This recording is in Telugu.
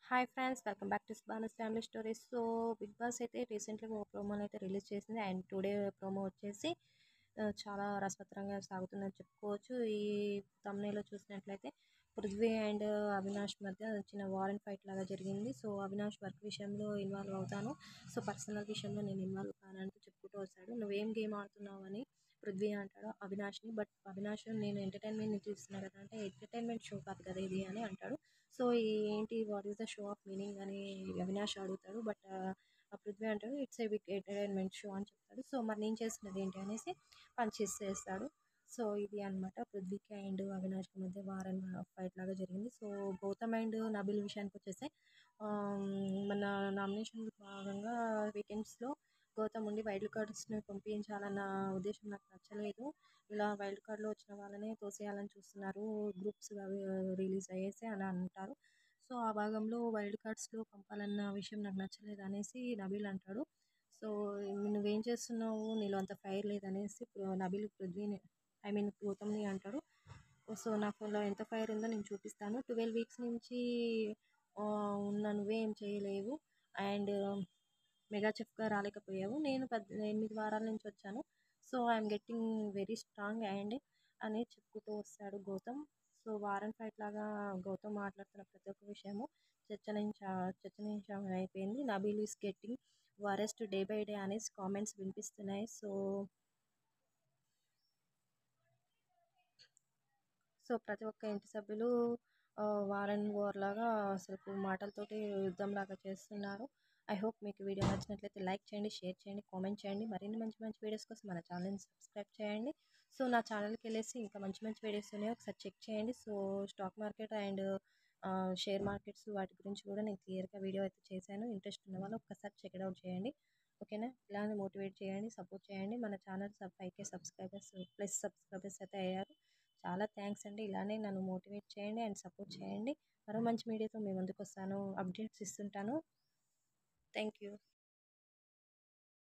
Hi friends, welcome back to సుబానస్ family stories. So Bigg Boss అయితే రీసెంట్గా ఒక ప్రోమోని అయితే రిలీజ్ చేసింది. అండ్ టుడే ప్రోమో వచ్చేసి చాలా రసవత్తరంగా సాగుతుందని చెప్పుకోవచ్చు. ఈ తమ్నేలో చూసినట్లయితే పృథ్వీ అండ్ అవినాష్ మధ్య చిన్న వార్ అండ్ ఫైట్ లాగా జరిగింది. సో అవినాష్ వర్క్ విషయంలో ఇన్వాల్వ్ అవుతాను, సో పర్సనల్ విషయంలో నేను ఇన్వాల్వ్ కానంటూ చెప్పుకుంటూ వస్తాడు. నువ్వేం గేమ్ ఆడుతున్నావు అని పృథ్వీ అంటాడు అవినాష్ని. బట్ అవినాష్, నేను ఎంటర్టైన్మెంట్ చూస్తున్నా కదా అంటే, ఎంటర్టైన్మెంట్ షో కాదు కదా ఇది అని అంటాడు. సో ఏంటి, what is the show of meaning అని అవినాష్ అడుగుతాడు. బట్ ఆ పృథ్వీ అంటాడు it's a big entertainment show అని చెప్తాడు. సో మరి నేను చేస్తున్నది ఏంటి అనేసి చేస్తాడు. సో ఇది అనమాట పృథ్వీకి అండ్ అవినాష్కి మధ్య వార్ అండ్ ఫైట్ లాగా జరిగింది. సో గౌతమ్ అండ్ నబిల్ విషయానికి వచ్చేస్తే మన నామినేషన్ భాగంగా వీకెండ్స్లో గౌతమ్ ఉండి వైల్డ్ కార్డ్స్ని పంపించాలన్న ఉద్దేశం నాకు నచ్చలేదు. ఇలా వైల్డ్ కార్డ్లో వచ్చిన వాళ్ళనే తోసేయాలని చూస్తున్నారు, గ్రూప్స్ అవి రిలీజ్ అయ్యేసి అని అంటారు. సో ఆ భాగంలో వైల్డ్ కార్డ్స్లో పంపాలన్న విషయం నాకు నచ్చలేదు అనేసి నబీల్ అంటాడు. సో నువ్వేం చేస్తున్నావు, నీలో అంత ఫైర్ లేదనేసి నబీల్ పృథ్వీని, ఐ మీన్ గౌతమ్ని అంటాడు. సో నా ఫోన్లో ఎంత ఫైర్ ఉందో నేను చూపిస్తాను. 12 వీక్స్ నుంచి ఉన్న నువ్వేం చేయలేవు అండ్ మెగా చెఫ్గా రాలేకపోయావు, నేను 8 వారాల నుంచి వచ్చాను. So I'm getting very strong and అని చెప్పుకుంటూ వస్తాడు గౌతమ్. సో వారన్ ఫైట్ లాగా గౌతమ్ మాట్లాడుతున్న ప్రతి ఒక్క విషయము చర్చనీయాంశం అయిపోయింది. Nabeel is getting worst day by day అనేసి కామెంట్స్ వినిపిస్తున్నాయి. సో ప్రతి ఒక్క ఇంటి సభ్యులు వార్ అండ్ వార్ లాగా అసలు మాటలతోటి యుద్ధం లాగా చేస్తున్నారు. ఐ హోప్ మీకు వీడియో నచ్చినట్లయితే లైక్ చేయండి, షేర్ చేయండి, కామెంట్ చేయండి. మరిన్ని మంచి మంచి వీడియోస్ కోసం మన ఛానల్ని సబ్స్క్రైబ్ చేయండి. సో నా ఛానల్కి వెళ్ళేసి ఇంకా మంచి మంచి వీడియోస్ ఉన్నాయి, ఒకసారి చెక్ చేయండి. So stock market and share markets వాటి గురించి కూడా నేను క్లియర్గా వీడియో అయితే చేశాను. ఇంట్రెస్ట్ ఉన్న వాళ్ళు ఒక్కసారి చెక్అవుట్ చేయండి. ఓకేనా, ఇలానే మోటివేట్ చేయండి, సపోర్ట్ చేయండి. మన channel 5K subscribers plus subscribers అయితే అయ్యారు. చాలా థ్యాంక్స్ అండి. ఇలానే నన్ను మోటివేట్ చేయండి అండ్ సపోర్ట్ చేయండి. మరో మంచి వీడియోతో మీ ముందుకు వస్తాను, అప్డేట్స్ ఇస్తుంటాను. Thank you.